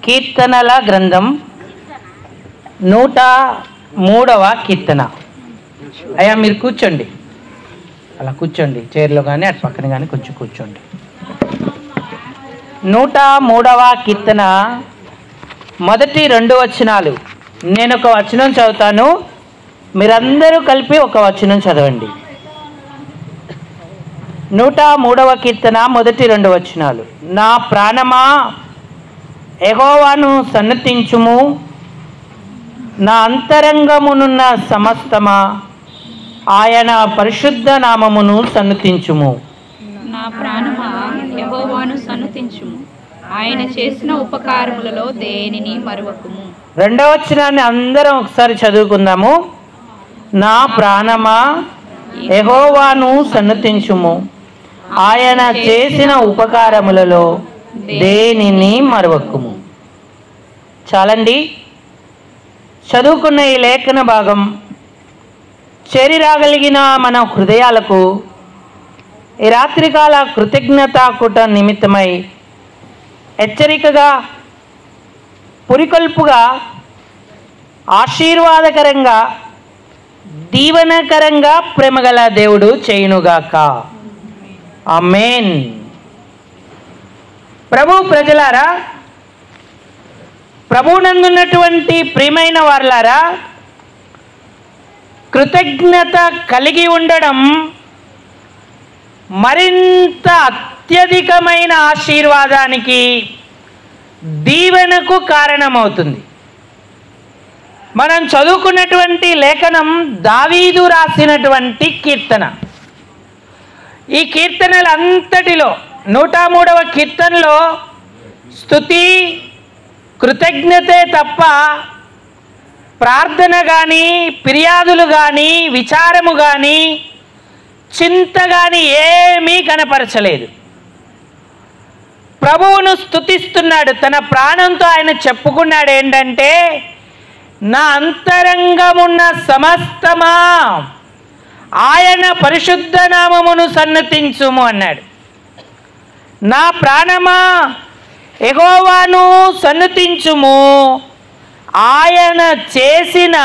కీర్తనల గ్రంథం 103వ కీర్తన. అయ్యా మీరు కూర్చోండి, అలా కూర్చోండి, చైర్లో కానీ అటు పక్కన కానీ కొంచెం కూర్చోండి. 103వ కీర్తన మొదటి 2 వచనాలు. నేను ఒక వచనం చదువుతాను, మీరందరూ కలిపి ఒక వచనం చదవండి. 103వ కీర్తన మొదటి 2 వచనాలు. నా ప్రాణమా యెహోవాను సన్నతించుము, నా అంతరంగమునున్న సమస్తమా ఆయన పరిశుద్ధ నామమును సన్నతించుము. నా ప్రాణమా యెహోవాను సన్నతించుము, ఆయన చేసిన ఉపకారములలో దేనిని మరువకుము. 2వ వచనాన్ని అందరం ఒకసారి చదువుకుందాము. నా ప్రాణమా యెహోవాను సన్నతించుము, ఆయన చేసిన ఉపకారములలో దేనిని మరువకుము. చాలండి. చదువుకున్న ఈ లేఖన భాగం చేరిరాగలిగిన మన హృదయాలకు ఈ రాత్రికాల కృతజ్ఞతాకూట నిమిత్తమై హెచ్చరికగా, పురికొల్పుగా, ఆశీర్వాదకరంగా, దీవెనకరంగా ప్రేమగల దేవుడు చేయునుగాక. ఆమేన్. ప్రభు ప్రజలారా, ప్రభువునందున్నటువంటి ప్రియమైన వారలారా, కృతజ్ఞత కలిగి ఉండడం మరింత అత్యధికమైన ఆశీర్వాదానికి, దీవెనకు కారణమవుతుంది. మనం చదువుకున్నటువంటి లేఖనం దావీదు రాసినటువంటి కీర్తన. ఈ కీర్తనలంతటిలో 103వ కీర్తనలో స్తుతి, కృతజ్ఞతే తప్ప ప్రార్థన కానీ, ఫిర్యాదులు కానీ, విచారము కానీ, చింత కానీ ఏమీ కనపరచలేదు. ప్రభువును స్తుతిస్తున్నాడు. తన ప్రాణంతో ఆయన చెప్పుకున్నాడు ఏంటంటే, నా అంతరంగమున్న సమస్తమా ఆయన పరిశుద్ధ నామమును సన్నతించుము అన్నాడు. నా ప్రాణమా యెహోవాను సన్నతించుము, ఆయన చేసిన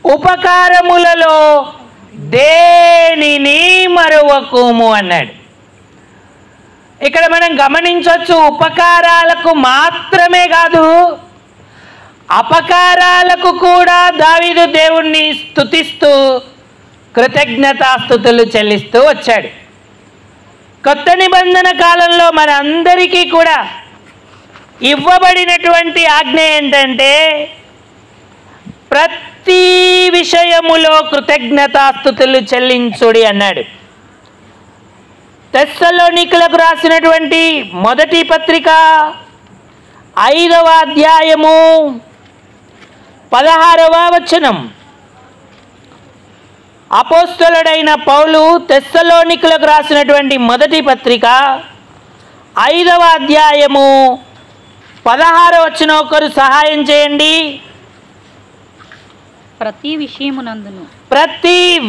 ఉపకారములలో దేనిని మరువకుము అన్నాడు. ఇక్కడ మనం గమనించవచ్చు, ఉపకారాలకు మాత్రమే కాదు, అపకారాలకు కూడా దావీదు దేవుణ్ణి స్తుతిస్తూ కృతజ్ఞతాస్తుతులు చెల్లిస్తూ వచ్చాడు. కొత్త నిబంధన కాలంలో మనందరికీ కూడా ఇవ్వబడినటువంటి ఆజ్ఞ ఏంటంటే, ప్రతి విషయములో కృతజ్ఞతాస్తుతులు చెల్లించుడి అన్నాడు. తెస్సలోనికలకు రాసినటువంటి మొదటి పత్రిక 5వ అధ్యాయము 16వ వచనం. అపోస్తలుడైన పౌలు తెస్సలోనికలకు రాసినటువంటి మొదటి పత్రిక 5వ అధ్యాయము 16వ వచనం. ఒకరు సహాయం చేయండి. ప్రతి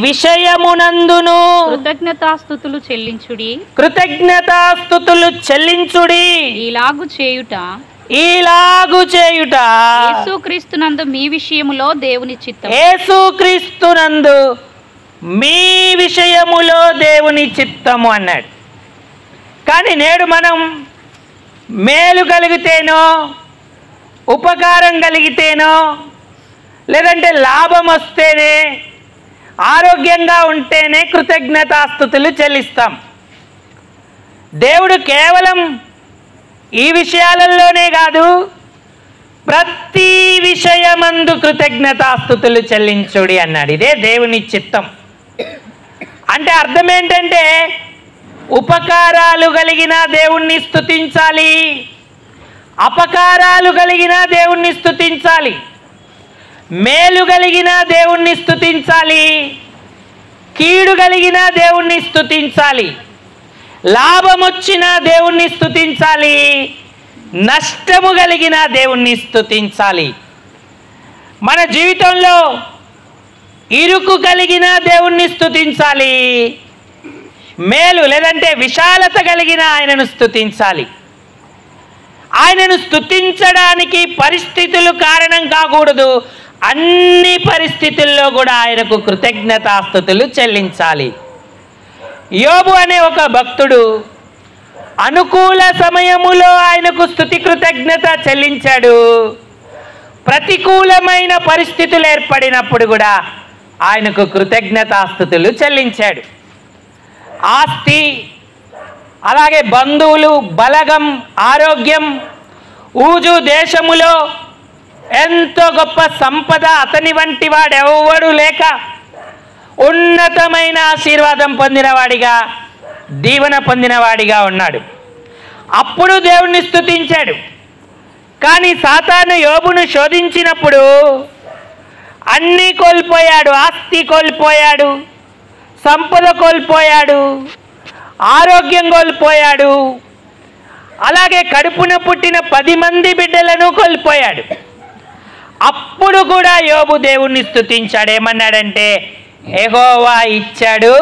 విషయమునందును కృతజ్ఞతాస్తుతులు చెల్లించుడి. ఇలాగు చేయుట యేసుక్రీస్తునందు మీ విషయములో దేవుని చిత్తము. యేసుక్రీస్తునందు మీ విషయములో దేవుని చిత్తము అన్నాడు. కానీ నేడు మనం మేలు కలిగితేనో, ఉపకారం కలిగితేనో, లేదంటే లాభం వస్తేనే, ఆరోగ్యంగా ఉంటేనే కృతజ్ఞతాస్తుతులు చెల్లిస్తాం. దేవుడు కేవలం ఈ విషయాలలోనే కాదు, ప్రతి విషయమందు కృతజ్ఞతాస్తుతులు చెల్లించుడి అన్నాడు. ఇదే దేవుని చిత్తం. అంటే అర్థం ఏంటంటే, ఉపకారాలు కలిగిన దేవుణ్ణి స్తుతించాలి, అపకారాలు కలిగిన దేవుణ్ణి స్తుతించాలి, మేలు కలిగిన దేవుణ్ణి స్తుతించాలి, కీడు కలిగిన దేవుణ్ణి స్తుతించాలి, లాభం వచ్చిన దేవుణ్ణి స్తుతించాలి, నష్టము కలిగిన దేవుణ్ణి స్తుతించాలి. మన జీవితంలో ఇరుకు కలిగిన దేవుణ్ణి స్తుతించాలి, మేలు లేదంటే విశాలత కలిగిన ఆయనను స్తుతించాలి. ఆయనను స్తుతించడానికి పరిస్థితులు కారణం కాకూడదు. అన్ని పరిస్థితుల్లో కూడా ఆయనకు కృతజ్ఞతాస్తుతులు చెల్లించాలి. యోబు అనే ఒక భక్తుడు అనుకూల సమయములో ఆయనకు స్తుతి కృతజ్ఞత చెల్లించాడు. ప్రతికూలమైన పరిస్థితులు ఏర్పడినప్పుడు కూడా ఆయనకు కృతజ్ఞతాస్తుతులు చెల్లించాడు. ఆస్తి, అలాగే బంధువులు, బలగం, ఆరోగ్యం, ఊజు దేశములో ఎంతో గొప్ప సంపద, అతని వంటి వాడెవడు లేక ఉన్నతమైన ఆశీర్వాదం పొందినవాడిగా, దీవెన పొందినవాడిగా ఉన్నాడు. అప్పుడు దేవుణ్ణి స్తుతించాడు. కానీ సాతాను యోబును శోధించినప్పుడు అన్నీ కోల్పోయాడు. ఆస్తి కోల్పోయాడు, సంపద కోల్పోయాడు, ఆరోగ్యం కోల్పోయాడు, అలాగే కడుపున పుట్టిన 10 మంది బిడ్డలను కోల్పోయాడు. అప్పుడు కూడా యోబు దేవుణ్ణి స్తుతించాడు. ఏమన్నాడంటే, యెహోవా ఇచ్చాడు,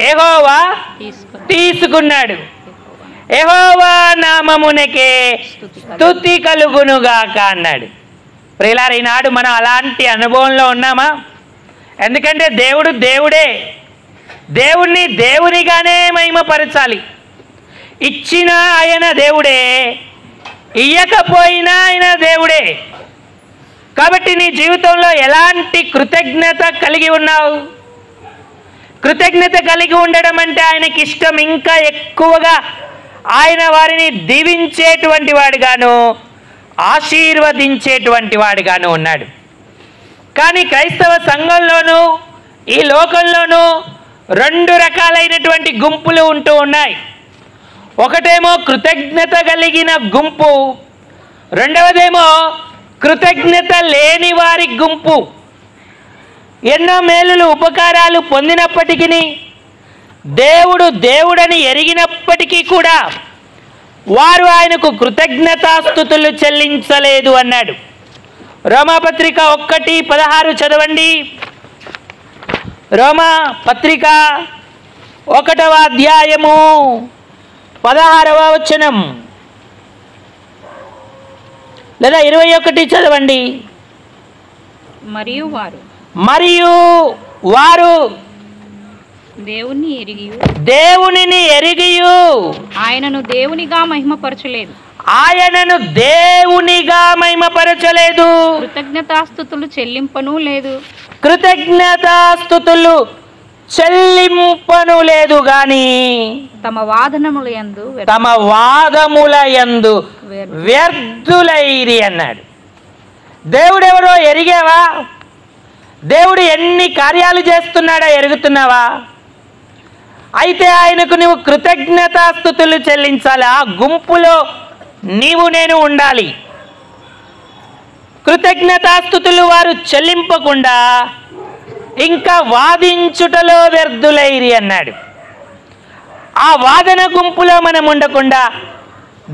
యెహోవా తీసుకున్నాడు, యెహోవా నామమునకే స్తుతి కలుగునుగాక అన్నాడు. ప్రియులారా, ఈనాడు మనం అలాంటి అనుభవంలో ఉన్నామా? ఎందుకంటే దేవుడు దేవుడే. దేవుణ్ణి దేవునిగానే మహిమపరచాలి. ఇచ్చినా ఆయన దేవుడే, ఇయ్యకపోయినా ఆయన దేవుడే. కాబట్టి నీ జీవితంలో ఎలాంటి కృతజ్ఞత కలిగి ఉన్నావు? కృతజ్ఞత కలిగి ఉండడం అంటే ఆయనకి ఇష్టం. ఇంకా ఎక్కువగా ఆయన వారిని దీవించేటువంటి వాడుగాను, ఆశీర్వదించేటువంటి వాడుగాను ఉన్నాడు. కానీ క్రైస్తవ సంఘంలోనూ ఈ లోకంలోనూ 2 రకాలైనటువంటి గుంపులు ఉంటూ ఉన్నాయి. ఒకటేమో కృతజ్ఞత కలిగిన గుంపు, రెండవదేమో కృతజ్ఞత లేని వారి గుంపు. ఎన్నో మేలులు, ఉపకారాలు పొందినప్పటికీ, దేవుడు దేవుడని ఎరిగినప్పటికీ కూడా వారు ఆయనకు కృతజ్ఞతాస్తుతులు చెల్లించలేదు అన్నాడు. రోమాపత్రిక 1:16 చదవండి. రోమా పత్రిక 1వ అధ్యాయము 16వ వచనం లేదా 21 చదవండి. మరియు వారు దేవునిని ఎరిగియు ఆయనను దేవునిగా మహిమపరచలేదు. కృతజ్ఞతాస్తుతులు చెల్లింపను లేదు గాని తమ వాదముల యందు వ్యర్థులైరి అన్నాడు. దేవుడెవరో ఎరిగావా? దేవుడు ఎన్ని కార్యాలు చేస్తున్నాడో ఎరుగుతున్నావా? అయితే ఆయనకు నువ్వు కృతజ్ఞతాస్తుతులు చెల్లించాలి. ఆ గుంపులో నీవు నేను ఉండాలి. కృతజ్ఞతాస్తుతులు వారు చెల్లింపకుండా ఇంకా వాదించుటలో వ్యర్థులైరి అన్నాడు. ఆ వాదన గుంపులో మనం ఉండకుండా,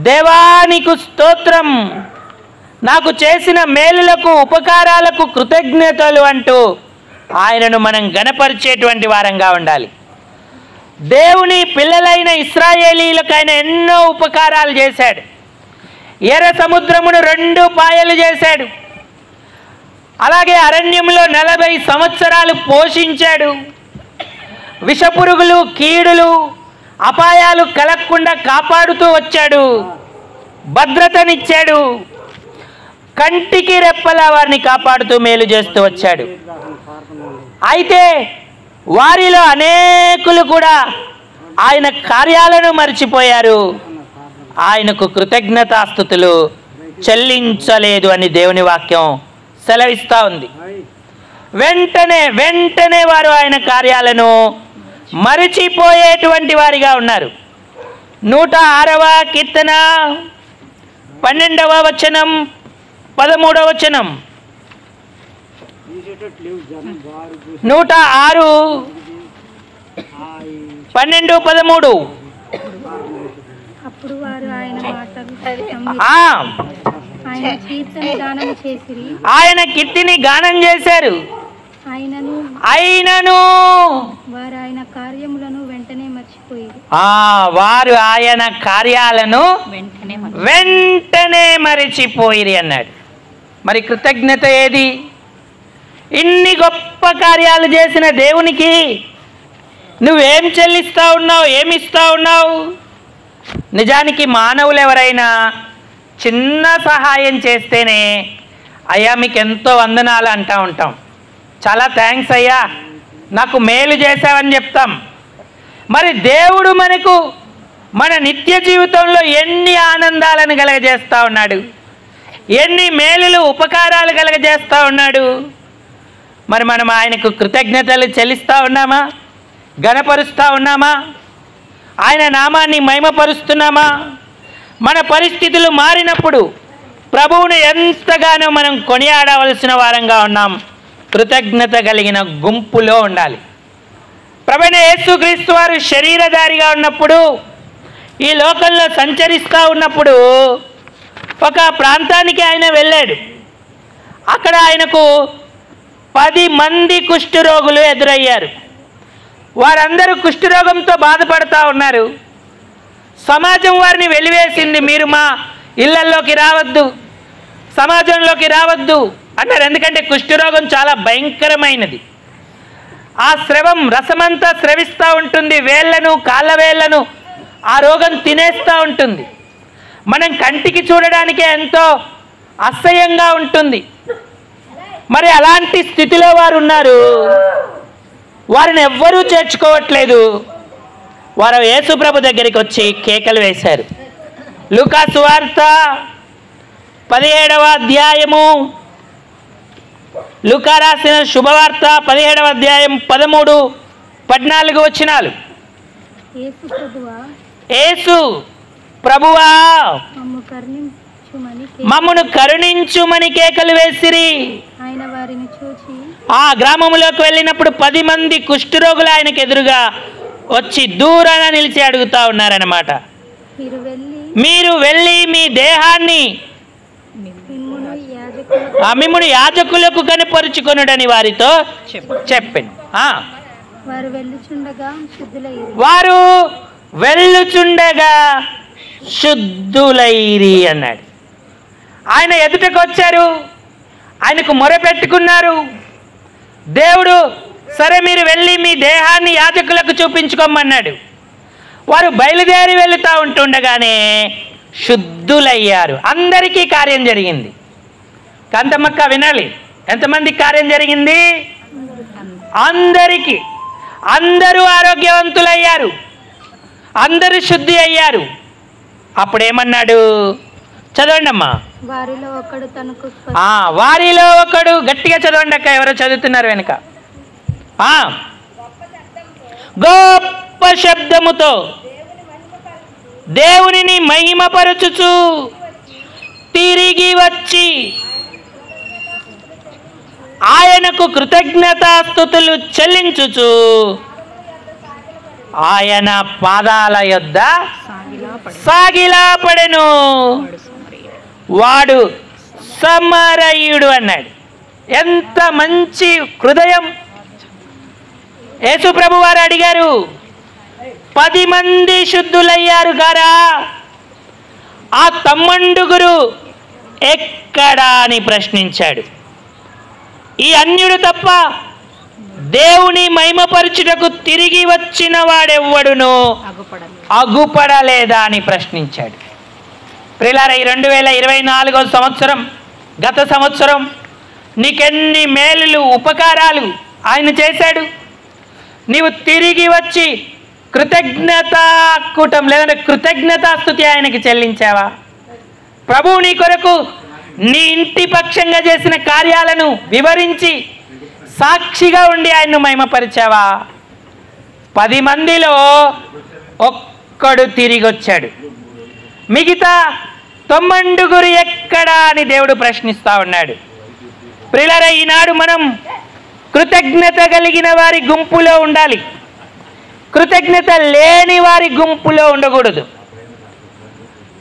దేవా నీకు స్తోత్రం, నాకు చేసిన మేలులకు, ఉపకారాలకు కృతజ్ఞతలు అంటూ ఆయనను మనం గణపరిచేటువంటి వారంగా ఉండాలి. దేవుని పిల్లలైన ఇశ్రాయేలీలకు ఆయన ఎన్నో ఉపకారాలు చేశాడు. ఎర్ర సముద్రమును 2 పాయలు చేశాడు. అలాగే అరణ్యంలో 40 సంవత్సరాలు పోషించాడు. విషపురుగులు, కీడులు, అపాయాలు కలగకుండా కాపాడుతూ వచ్చాడు. భద్రతనిచ్చాడు. కంటికి రెప్పలా వారిని కాపాడుతూ మేలు చేస్తూ వచ్చాడు. అయితే వారిలో అనేకులు కూడా ఆయన కార్యాలను మర్చిపోయారు. ఆయనకు కృతజ్ఞతాస్తుతులు చెల్లించలేదు అని దేవుని వాక్యం సెలవిస్తూ ఉంది. వెంటనే వారు ఆయన కార్యాలను మరిచిపోయేటువంటి వారిగా ఉన్నారు. 106వ కీర్తన 12వ వచనం 13వ వచనం. 106 12 13. అప్పుడు వారు ఆయన కీర్తిని గానం చేశారు. అయినను వారు ఆయన కార్యములను వెంటనే మర్చిపోయారు. వారు ఆయన కార్యాలను వెంటనే వెంటనే మరిచిపోయిరి అన్నాడు. మరి కృతజ్ఞత ఏది? ఇన్ని గొప్ప కార్యాలు చేసిన దేవునికి నువ్వేం చెల్లిస్తా ఉన్నావు, ఏమిస్తా ఉన్నావు? నిజానికి మానవులు ఎవరైనా చిన్న సహాయం చేస్తేనే అయ్యా మీకు ఎంతో వందనాలు అంటూ ఉంటాం, చాలా థ్యాంక్స్ అయ్యా నాకు మేలు చేశావని చెప్తాం. మరి దేవుడు మనకు మన నిత్య జీవితంలో ఎన్ని ఆనందాలను కలగజేస్తూ ఉన్నాడు, ఎన్ని మేలులు ఉపకారాలు కలగజేస్తూ ఉన్నాడు. మరి మనం ఆయనకు కృతజ్ఞతలు చెల్లిస్తూ ఉన్నామా? ఘనపరుస్తూ ఉన్నామా? ఆయన నామాన్ని మహిమపరుస్తున్నామా? మన పరిస్థితులు మారినప్పుడు ప్రభువును ఎంతగానో మనం కొనియాడవలసిన వారంగా ఉన్నాం. కృతజ్ఞత కలిగిన గుంపులో ఉండాలి. ప్రభువైన యేసుక్రీస్తు వారు శరీరధారిగా ఉన్నప్పుడు, ఈ లోకంలో సంచరిస్తూ ఉన్నప్పుడు ఒక ప్రాంతానికి ఆయన వెళ్ళాడు. అక్కడ ఆయనకు 10 మంది కుష్ఠరోగులు ఎదురయ్యారు. వారందరూ కుష్ఠరోగంతో బాధపడుతూ ఉన్నారు. సమాజం వారిని వెలివేసింది, మీరు మా ఇళ్లల్లోకి రావద్దు, సమాజంలోకి రావద్దు అన్నారు. ఎందుకంటే కుష్ఠరోగం చాలా భయంకరమైనది. ఆ స్రవం రసమంతా స్రవిస్తూ ఉంటుంది, వేళ్లను కాళ్ళ వేళ్లను ఆ రోగం తినేస్తూ ఉంటుంది. మనం కంటికి చూడడానికే ఎంతో అసహ్యంగా ఉంటుంది. మరి అలాంటి స్థితిలో వారు ఉన్నారు. వారిని ఎవ్వరూ చేర్చుకోవట్లేదు. వారు యేసుప్రభు దగ్గరికి వచ్చి కేకలు వేశారు. లూకా సువార్త 17వ అధ్యాయము, లూకా రాసిన శుభవార్త 17వ అధ్యాయం 13, 14 వచనాలు. యేసు ప్రభువా మమ్మను కరుణించుమని కేకలు వేసిరి. ఆ గ్రామంలోకి వెళ్ళినప్పుడు 10 మంది కుష్ఠరోగులు ఆయనకు ఎదురుగా వచ్చి దూరాన నిలిచి అడుగుతా ఉన్నారన్నమాట. మీరు వెళ్ళి మీ దేహాన్ని మిమ్మును యాజకులకు కనపరుచుకొనుడని వారితో చెప్పాను. వారు వెళ్ళుచుండగా శుద్ధులైరి అన్నాడు. ఆయన ఎదుటకు వచ్చారు, ఆయనకు మొరపెట్టుకున్నారు. దేవుడు సరే మీరు వెళ్ళి మీ దేహాన్ని యాజకులకు చూపించుకోమన్నాడు. వారు బయలుదేరి వెళుతూ ఉంటుండగానే శుద్ధులయ్యారు. అందరికీ కార్యం జరిగింది. కాంతమ్మక్క వినాలి, ఎంతమందికి కార్యం జరిగింది? అందరికీ. అందరూ ఆరోగ్యవంతులయ్యారు, అందరూ శుద్ధి అయ్యారు. అప్పుడేమన్నాడు చదవండి అమ్మా. వారిలో ఒకడు, గట్టిగా చదవండి అక్క, ఎవరో చదువుతున్నారు వెనుక. గొప్ప శబ్దముతో దేవునిని మహిమపరచుచు తిరిగి వచ్చి ఆయనకు కృతజ్ఞతాస్తుతులు చెల్లించుచు ఆయన పాదాల యొద్ద సాగిలాపడెను. వాడు సమరయుడు అన్నాడు. ఎంత మంచి హృదయం! యేసు ప్రభు వారు అడిగారు, 10 మంది శుద్ధులయ్యారు గారా, ఆ తమ్మండుగురు ఎక్కడా అని ప్రశ్నించాడు. ఈ అన్యుడు తప్ప దేవుని మహిమపరచుటకు తిరిగి వచ్చిన వాడెవ్వడును అగుపడలేదా అని ప్రశ్నించాడు. ప్రియులారా, ఈ 2024వ సంవత్సరం, గత సంవత్సరం నీకెన్ని మేలులు ఉపకారాలు ఆయన చేశాడు. నీవు తిరిగి వచ్చి కృతజ్ఞతాకూటం లేదంటే కృతజ్ఞతాస్తుతి ఆయనకి చెల్లించావా? ప్రభువు నీ కొరకు నీ ఇంటి పక్షంగా చేసిన కార్యాలను వివరించి సాక్షిగా ఉండి ఆయన్ను మహిమపరిచావా? 10 మందిలో ఒక్కడు తిరిగి వచ్చాడు, మిగతా 9 ఎక్కడా అని దేవుడు ప్రశ్నిస్తా ఉన్నాడు. ప్రియులారా, ఈనాడు మనం కృతజ్ఞత కలిగిన వారి గుంపులో ఉండాలి, కృతజ్ఞత లేని వారి గుంపులో ఉండకూడదు.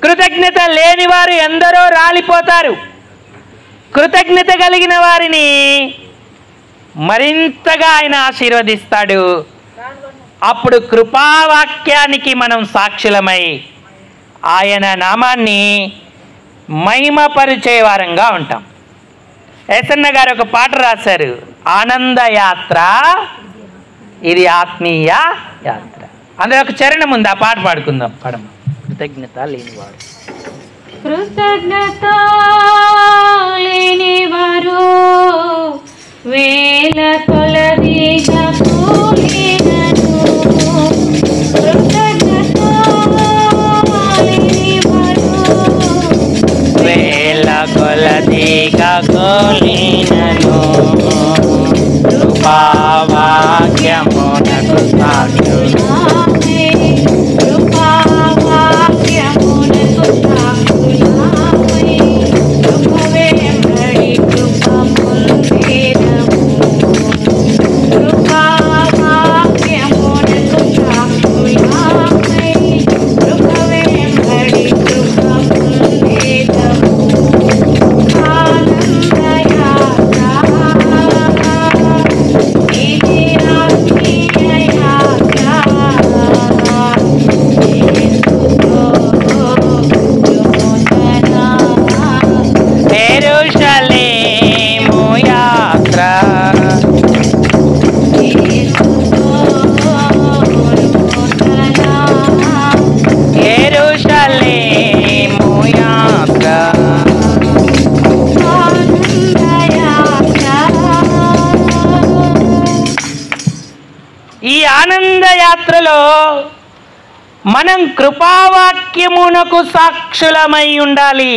కృతజ్ఞత లేని వారు ఎందరో రాలిపోతారు. కృతజ్ఞత కలిగిన వారిని మరింతగా ఆయన ఆశీర్వదిస్తాడు. అప్పుడు కృపావాక్యానికి మనం సాక్షులమై ఆయన నామాన్ని మహిమపరిచే వారంగా ఉంటాం. ఎస్ఎన్న గారు ఒక పాట రాశారు, ఆనందయాత్ర ఇది ఆత్మీయ యాత్ర. అందులో ఒక చరణం ఉంది, ఆ పాట పాడుకుందాం. పడమ కృతజ్ఞత లేనివాడు. కృతజ్ఞత లేనివారు వేల కొలదిగా కూలినను. కృతజ్ఞత లేనివారు వేల కొలదిగా కూలినను. కృపావాక్యమునకు సాక్షులమై కృపావాక్యమునకు సాక్షులమై కృపవెంబడి కృప పొందేదము. కృపావాక్యమునకు సాక్షులమై కృపవెంబడి కృప పొందేదము. ఆనందయాత్ర ఇది ఆత్మీయ యాత్ర. యేసుతో నూతన యెరూషలేము యాత్ర. యేసుతో నూతన యెరూషలేము యాత్ర. ఈ ఆనంద యాత్రలో మనం కృపావాక్యమునకు సాక్షులమై ఉండాలి.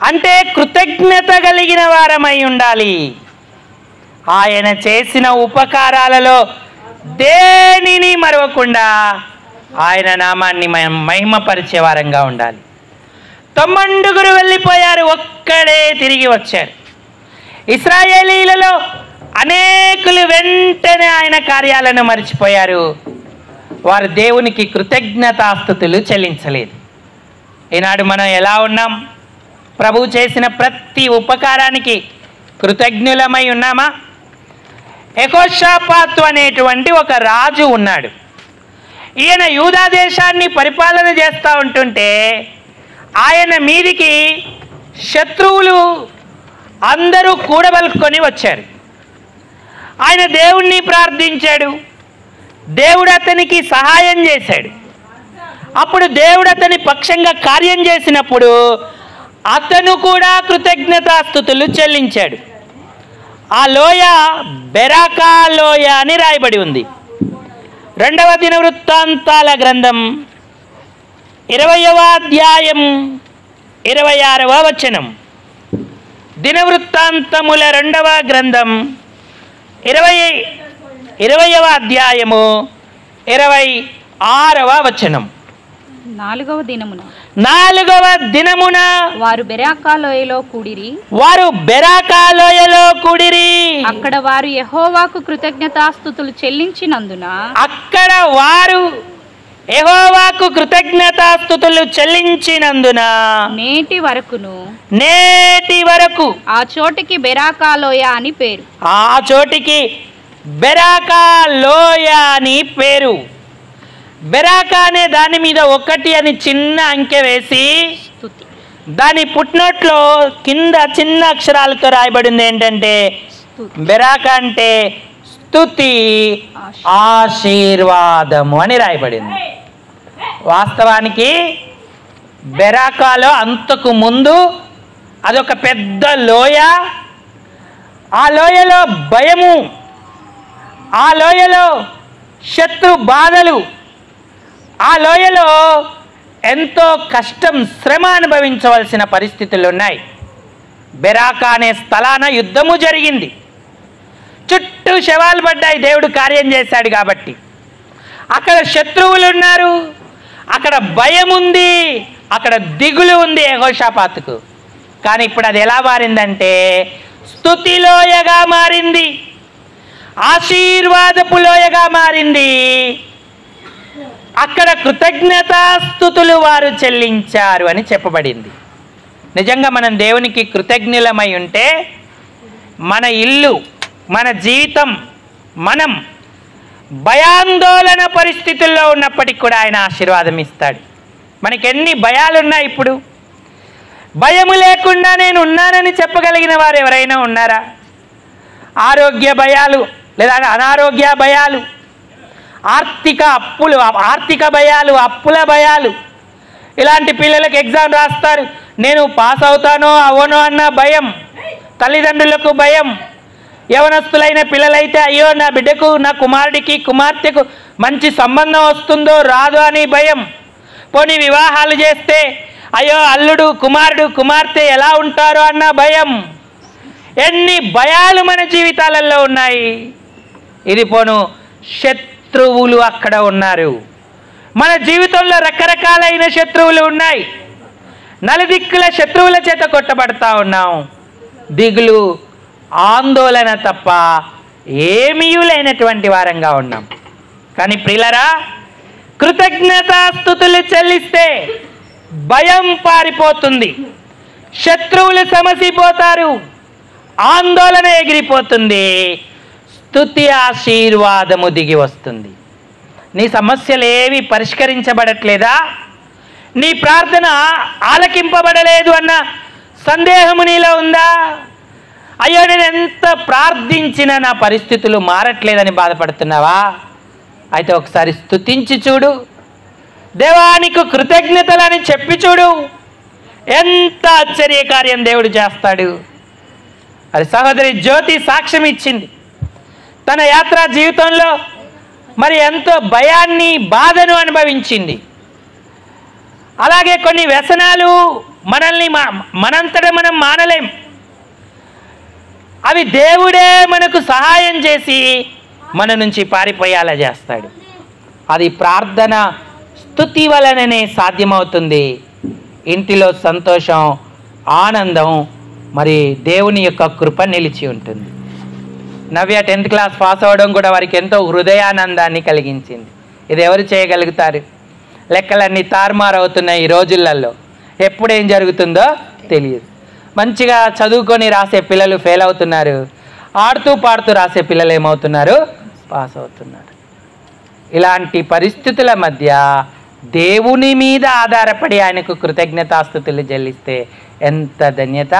అంటే కృతజ్ఞత కలిగిన వారమై ఉండాలి. ఆయన చేసిన ఉపకారాలలో దేనిని మరవకుండా ఆయన నామాన్ని మహిమపరిచే వారంగా ఉండాలి. 90 వెళ్ళిపోయారు, ఒక్కడే తిరిగి వచ్చారు. ఇశ్రాయేలీలలో అనేకులు వెంటనే ఆయన కార్యాలను మర్చిపోయారు. వారు దేవునికి కృతజ్ఞతాస్తుతులు చెల్లించలేదు. ఈనాడు మనం ఎలా ఉన్నాం? ప్రభువు చేసిన ప్రతి ఉపకారానికి కృతజ్ఞులమై ఉన్నామా? యెహోషాపాతు అనేటువంటి ఒక రాజు ఉన్నాడు. ఈయన యూదా దేశాన్ని పరిపాలన చేస్తూ ఉంటుంటే ఆయన మీదికి శత్రువులు అందరూ కూడబలుకొని వచ్చారు. ఆయన దేవుణ్ణి ప్రార్థించాడు, దేవుడు అతనికి సహాయం చేశాడు. అప్పుడు దేవుడు అతని పక్షంగా కార్యం చేసినప్పుడు అతను కూడా కృతజ్ఞతాస్తుతులు చెల్లించాడు. ఆ లోయ బెరాకా లోయ అని రాయబడి ఉంది. 2వ దినవృత్తాంతాల గ్రంథం 20వ అధ్యాయం 26వ వచనం. దినవృత్తాంతముల 2వ గ్రంథం 20వ అధ్యాయము 26వ వచనం. 4వ దినమున 4వ దినమున వారు బెరాకా లోయలో కూడిరి. అక్కడ వారు యెహోవాకు కృతజ్ఞతాస్తుతులు చెల్లించినందున నేటి వరకు ఆ చోటికి బెరాకా లోయ అని పేరు. బెరాకా అనే దాని మీద 1 అని చిన్న అంకె వేసి దాని పుట్నోట్లో కింద చిన్న అక్షరాలతో రాయబడింది ఏంటంటే బెరాకా అంటే స్తుతి, ఆశీర్వాదము అని రాయబడింది. వాస్తవానికి బెరాకాలో అంతకు ముందు అదొక పెద్ద లోయ. ఆ లోయలో భయము, ఆ లోయలో శత్రు బాధలు, ఆ లోయలో ఎంతో కష్టం, శ్రమ అనుభవించవలసిన పరిస్థితులు ఉన్నాయి. బెరాకా అనే స్థలాన యుద్ధము జరిగింది. చుట్టూ శవాలు పడ్డాయి. దేవుడు కార్యం చేశాడు కాబట్టి. అక్కడ శత్రువులు ఉన్నారు, అక్కడ భయం ఉంది, అక్కడ దిగులు ఉంది యెహోషాపాతుకు. కానీ ఇప్పుడు అది ఎలా మారిందంటే స్తుతిలోయగా మారింది, ఆశీర్వాదపు లోయగా మారింది. అక్కడ కృతజ్ఞతాస్తుతులు వారు చెల్లించారు అని చెప్పబడింది. నిజంగా మనం దేవునికి కృతజ్ఞులమై ఉంటే మన ఇల్లు, మన జీవితం, మనం భయాందోళన పరిస్థితుల్లో ఉన్నప్పటికీ కూడా ఆయన ఆశీర్వాదం ఇస్తాడు. మనకి ఎన్ని భయాలున్నాయి ఇప్పుడు. భయము లేకుండా నేను ఉన్నానని చెప్పగలిగిన వారు ఎవరైనా ఉన్నారా? ఆరోగ్య భయాలు లేదా అనారోగ్య భయాలు, ఆర్థిక భయాలు, అప్పుల భయాలు. ఇలాంటి పిల్లలకు ఎగ్జామ్ రాస్తారు, నేను పాస్ అవుతానో అవనో అన్న భయం, తల్లిదండ్రులకు భయం. యవనస్తులైన పిల్లలైతే అయ్యో నా బిడ్డకు, నా కుమారుడికి, కుమార్తెకు మంచి సంబంధం వస్తుందో రాదో అని భయం. పోనీ వివాహాలు చేస్తే అయ్యో అల్లుడు, కుమారుడు, కుమార్తె ఎలా ఉంటారో అన్న భయం. ఎన్ని భయాలు మన జీవితాలలో ఉన్నాయి. ఇది పోను శత్రువులు అక్కడ ఉన్నారు. మన జీవితంలో రకరకాలైన శత్రువులు ఉన్నాయి. నలుదిక్కుల శత్రువుల చేత కొట్టబడతా ఉన్నాం. దిగులు, ఆందోళన తప్ప ఏమీ లేనటువంటి వారంగా ఉన్నాం. కానీ ప్రియులరా, కృతజ్ఞతాస్తుతులు చెల్లిస్తే భయం పారిపోతుంది, శత్రువులు సమసిపోతారు, ఆందోళన ఎగిరిపోతుంది, స్తుతి ఆశీర్వాదము దిగి వస్తుంది. నీ సమస్యలు ఏవి పరిష్కరించబడట్లేదా? నీ ప్రార్థన ఆలకింపబడలేదు అన్న సందేహము నీలో ఉందా? అయ్యో నేను ఎంత ప్రార్థించినా నా పరిస్థితులు మారట్లేదని బాధపడుతున్నావా? అయితే ఒకసారి స్తుతించి చూడు, దేవానికి కృతజ్ఞతలని చెప్పి చూడు, ఎంత ఆశ్చర్యకార్యం దేవుడు చేస్తాడు. అది సహోదరి జ్యోతి సాక్ష్యం ఇచ్చింది. తన యాత్రా జీవితంలో మరి ఎంతో భయాన్ని, బాధను అనుభవించింది. అలాగే కొన్ని వ్యసనాలు మనల్ని మనంతట మనం మానలేం. అవి దేవుడే మనకు సహాయం చేసి మన నుంచి పారిపోయేలా చేస్తాడు. అది ప్రార్థన, స్తుతి వలననే సాధ్యమవుతుంది. ఇంటిలో సంతోషం, ఆనందం, మరి దేవుని యొక్క కృప నిలిచి ఉంటుంది. నవ్య 10th క్లాస్ పాస్ అవ్వడం కూడా వారికి ఎంతో హృదయానందాన్ని కలిగించింది. ఇది ఎవరు చేయగలుగుతారు? లెక్కలన్నీ తారుమారు అవుతున్నాయి ఈ రోజులలో. ఎప్పుడేం జరుగుతుందో తెలియదు. మంచిగా చదువుకొని రాసే పిల్లలు ఫెయిల్ అవుతున్నారు, ఆడుతూ పాడుతూ రాసే పిల్లలు ఏమవుతున్నారు? పాస్ అవుతున్నారు. ఇలాంటి పరిస్థితుల మధ్య దేవుని మీద ఆధారపడి ఆయనకు కృతజ్ఞతాస్తుతులు చెల్లిస్తే ఎంత ధన్యత.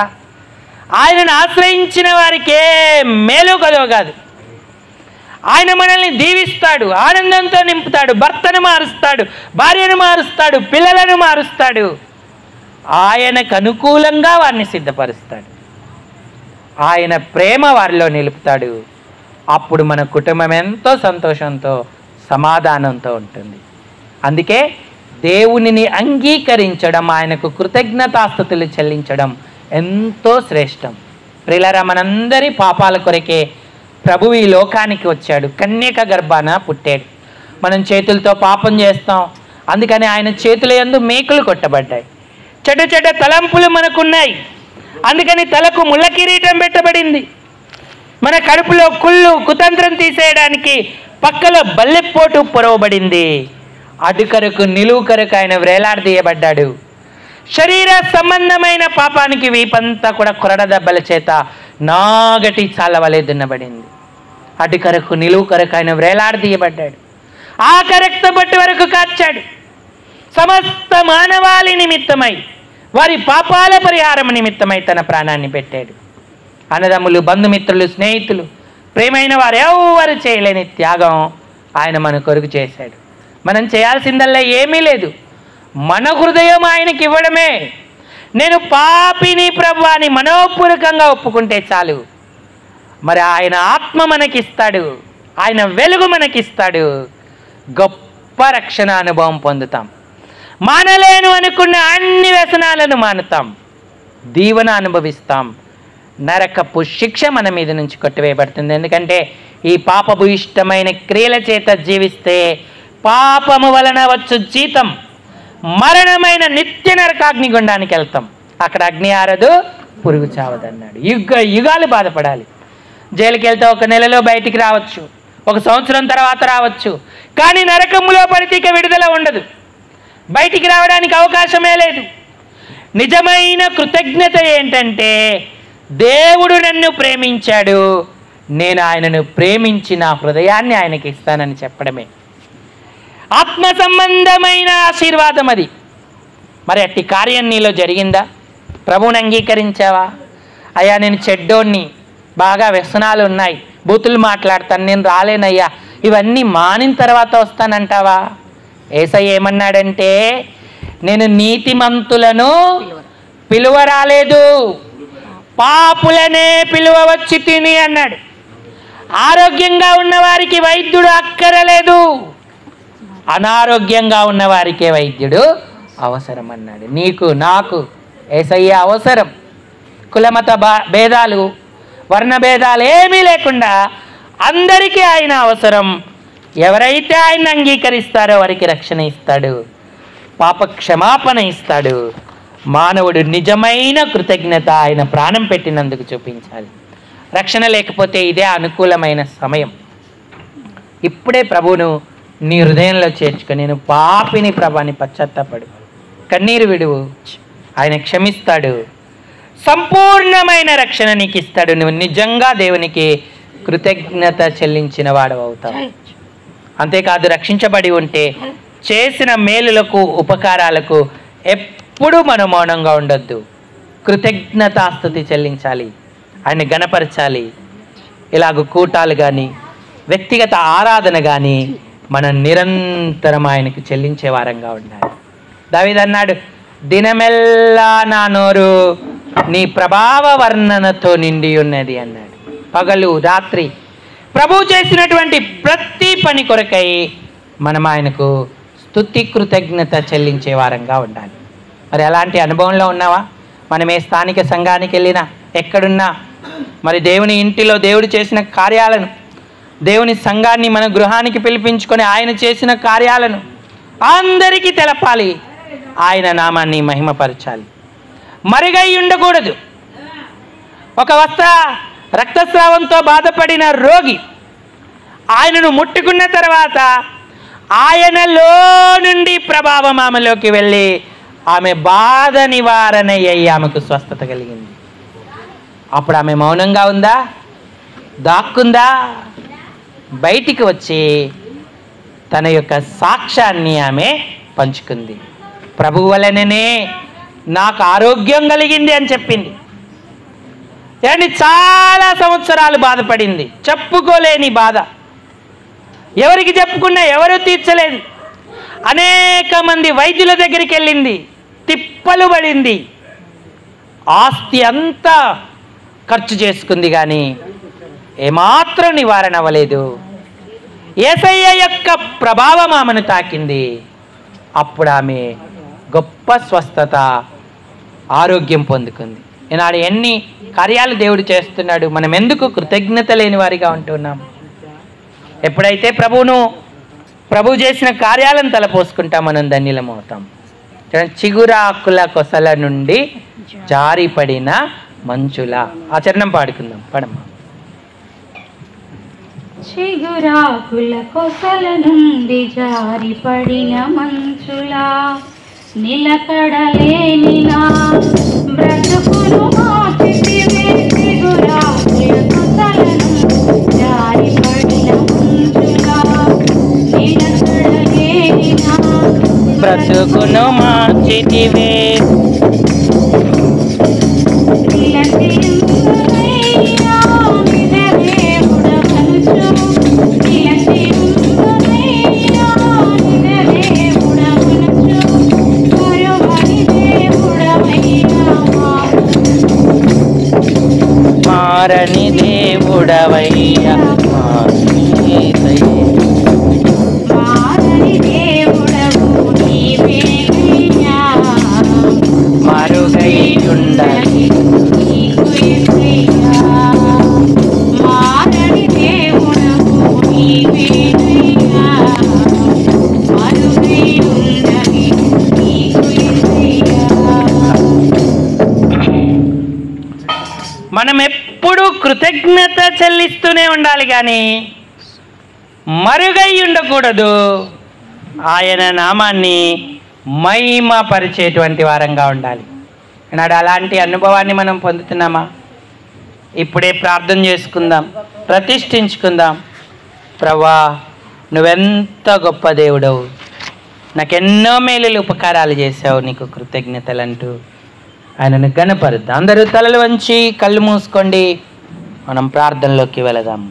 ఆయనను ఆశ్రయించిన వారికే మేలు కదో కాదు. ఆయన మనల్ని దీవిస్తాడు, ఆనందంతో నింపుతాడు, భర్తను మారుస్తాడు, భార్యను మారుస్తాడు, పిల్లలను మారుస్తాడు. ఆయనకు అనుకూలంగా వారిని సిద్ధపరుస్తాడు. ఆయన ప్రేమ వారిలో నిలుపుతాడు. అప్పుడు మన కుటుంబం ఎంతో సంతోషంతో, సమాధానంతో ఉంటుంది. అందుకే దేవునిని అంగీకరించడం, ఆయనకు కృతజ్ఞతాస్తుతులు చెల్లించడం ఎంతో శ్రేష్టం. ప్రియులారా, మనందరి పాపాల కొరకే ప్రభువు ఈ లోకానికి వచ్చాడు, కన్యక గర్భాన పుట్టాడు. మనం చేతులతో పాపం చేస్తాం, అందుకని ఆయన చేతుల యందు మేకులు కొట్టబడ్డాయి. చెడ్డ చెడ్డ తలంపులు మనకున్నాయి, అందుకని తలకు ముళ్ళ కిరీటం పెట్టబడింది. మన కడుపులో కుళ్ళు, కుతంత్రం తీసేయడానికి పక్కలో బల్లెపోటు పొరవబడింది. అడుకరకు నిలువు కరకు ఆయన వేలాడదీయబడ్డాడు. శరీర సంబంధమైన పాపానికి వీపంతా కూడా కొరడ దెబ్బల చేత నాగటి చాలవలే దున్నబడింది. అడుకరకు నిలువు కరకు ఆయన వేలాడదీయబడ్డాడు. ఆ కరెక్త బట్టి వరకు కార్చాడు. సమస్త మానవాళి నిమిత్తమై, వారి పాపాల పరిహారం నిమిత్తమై తన ప్రాణాన్ని పెట్టాడు. అన్నదమ్ములు, బంధుమిత్రులు, స్నేహితులు, ప్రేమైన వారు ఎవరు చేయలేని త్యాగం ఆయన మన కొరకు చేశాడు. మనం చేయాల్సిందల్లా ఏమీ లేదు, మన హృదయం ఆయనకి ఇవ్వడమే. నేను పాపిని ప్రభువా అని మనోపూర్వకంగా ఒప్పుకుంటే చాలు, మరి ఆయన ఆత్మ మనకిస్తాడు, ఆయన వెలుగు మనకిస్తాడు. గొప్ప రక్షణ అనుభవం పొందుతాం. మానలేను అనుకున్న అన్ని వ్యసనాలను మానుతాం, దీవెన అనుభవిస్తాం. నరకపు శిక్ష మన మీద నుంచి కొట్టివేయబడుతుంది. ఎందుకంటే ఈ పాపపు ఇష్టమైన క్రియల చేత జీవిస్తే పాపము వలన వచ్చు జీతం మరణమైన నిత్య నరకాగ్ని గుండానికి వెళ్తాం. అక్కడ అగ్ని ఆరదు, పురుగు చావదన్నాడు. యుగాలు బాధపడాలి. జైలుకి వెళ్తే 1 నెలలో బయటికి రావచ్చు, 1 సంవత్సరం తర్వాత రావచ్చు. కానీ నరకములో పడితే ఇక విడుదల ఉండదు, బయటికి రావడానికి అవకాశమే లేదు. నిజమైన కృతజ్ఞత ఏంటంటే, దేవుడు నన్ను ప్రేమించాడు, నేను ఆయనను ప్రేమించి నా హృదయాన్ని ఆయనకి ఇస్తానని చెప్పడమే ఆత్మ సంబంధమైన ఆశీర్వాదం అది. మరి అట్టి కార్యం నీలో జరిగిందా? ప్రభువుని అంగీకరించావా? అయ్యా నేను చెడ్డోణ్ణి, బాగా వ్యసనాలు ఉన్నాయి, బూతులు మాట్లాడతాను, నేను రాలేనయ్యా, ఇవన్నీ మానిన తర్వాత వస్తానంటావా? యేసయ్య ఏమన్నాడంటే, నేను నీతిమంతులను పిలువ రాలేదు, పాపులనే పిలువవచ్చి తిని అన్నాడు. ఆరోగ్యంగా ఉన్నవారికి వైద్యుడు అక్కరలేదు, అనారోగ్యంగా ఉన్నవారికే వైద్యుడు అవసరం అన్నాడు. నీకు నాకు యేసయ్య అవసరం. కులమత భేదాలు, వర్ణ భేదాలు ఏమీ లేకుండా అందరికీ ఆయన అవసరం. ఎవరైతే ఆయన అంగీకరిస్తారో వారికి రక్షణ ఇస్తాడు, పాప క్షమాపణ ఇస్తాడు. మానవుడు నిజమైన కృతజ్ఞత ఆయన ప్రాణం పెట్టినందుకు చూపించాలి. రక్షణ లేకపోతే ఇదే అనుకూలమైన సమయం. ఇప్పుడే ప్రభువును నీ హృదయంలో చేర్చుకొని, నేను పాపిని ప్రభాని, పశ్చాత్తాపడు, కన్నీరు విడువు, ఆయన క్షమిస్తాడు, సంపూర్ణమైన రక్షణ నీకు ఇస్తాడు. నువ్వు నిజంగా దేవునికి కృతజ్ఞత చెల్లించిన వాడు అవుతావు. అంతేకాదు, రక్షించబడి ఉంటే చేసిన మేలులకు ఉపకారాలకు ఎప్పుడూ మనం మౌనంగా ఉండొద్దు. కృతజ్ఞతాస్తుతి చెల్లించాలి, ఆయన గణపరచాలి. ఇలాగ కూటాలు కానీ వ్యక్తిగత ఆరాధన కానీ మనం నిరంతరం ఆయనకు చెల్లించే వారంగా ఉండాలి. దావీదు అన్నాడు, దినమెల్లా నా నోరు నీ ప్రభావ వర్ణనతో నిండి ఉన్నది అన్నాడు. పగలు రాత్రి ప్రభువు చేసినటువంటి ప్రతి పని కొరకై మనం ఆయనకు స్తుతి కృతజ్ఞత చెల్లించే వారంగా ఉండాలి. మరి అలాంటి అనుభవంలో ఉన్నావా? మనం ఏ స్థానిక సంఘానికి వెళ్ళినా, ఎక్కడున్నా, మరి దేవుని ఇంటిలో దేవుడు చేసిన కార్యాలను, దేవుని సంఘాన్ని మన గృహానికి పిలిపించుకొని ఆయన చేసిన కార్యాలను అందరికీ తెలపాలి, ఆయన నామాన్ని మహిమపరచాలి. మరుగై ఉండకూడదు. ఒక రక్తస్రావంతో బాధపడిన రోగి ఆయనను ముట్టుకున్న తర్వాత ఆయనలో నుండి ప్రభావం ఆమెలోకి వెళ్ళి ఆమె బాధ నివారణ అయ్యి ఆమెకు స్వస్థత కలిగింది. అప్పుడు ఆమె మౌనంగా ఉందా? దాక్కుందా? బయటికి వచ్చి తన యొక్క సాక్ష్యాన్ని ఆమె పంచుకుంది. ప్రభువు వలననే నాకు ఆరోగ్యం కలిగింది అని చెప్పింది. ఏమండి, చాలా సంవత్సరాలు బాధపడింది, చెప్పుకోలేని బాధ, ఎవరికి చెప్పుకున్నా ఎవరు తీర్చలేదు. అనేక మంది వైద్యుల దగ్గరికి వెళ్ళింది, తిప్పలు పడింది, ఆస్తి అంతా ఖర్చు చేసుకుంది, కానీ ఏమాత్రం నివారణ అవ్వలేదు. యేసయ్య యొక్క ప్రభావం ఆమెను తాకింది. అప్పుడు ఆమె గొప్ప స్వస్థత, ఆరోగ్యం పొందుకుంది. ఈనాడు ఎన్ని కార్యాలు దేవుడు చేస్తున్నాడు, మనం ఎందుకు కృతజ్ఞత లేని వారిగా ఉంటున్నాం? ఎప్పుడైతే ప్రభు చేసిన కార్యాలను తలపోసుకుంటాం, మనం ధన్యులమవుతాం. చిగురాకుల కొసల నుండి జారిపడిన మంచులా. ఆ చరణం పాడుకుందాం, పడమ్మా. చిగురాకుల కొసల నుండి జారిపడిన మంచులా, నిలకడలేని నా బ్రతుకును మార్చితివే. చిగురాకుల కొసల నుండి జారిపడిన మంచులా, నిలకడలేని నా బ్రతుకును మార్చితివే. మారని దేవుడవయ్యా, మారని దేవుడవు నీవేనయ్యా, మరుగై ఉండని నీకు యేసయ్యా. మారని దేవుడవు నీవేనయ్యా, మరుగై ఉండని నీకు యేసయ్యా. మనం ఎప్పుడూ కృతజ్ఞత చెల్లిస్తూనే ఉండాలి, కానీ మరుగై ఉండకూడదు. ఆయన నామాన్ని మహిమపరిచేటువంటి వారంగా ఉండాలి. ఈనాడు అలాంటి అనుభవాన్ని మనం పొందుతున్నామా? ఇప్పుడే ప్రార్థన చేసుకుందాం, ప్రతిష్ఠించుకుందాం. ప్రభా, నువ్వెంత గొప్ప దేవుడవు, నాకెన్నో మేలులు ఉపకారాలు చేసావు, నీకు కృతజ్ఞతలంటూ ఆయనను గణపరుద్దాం. అందరూ తలలు వంచి కళ్ళు మూసుకోండి, మనం ప్రార్థనలోకి వెళదాం.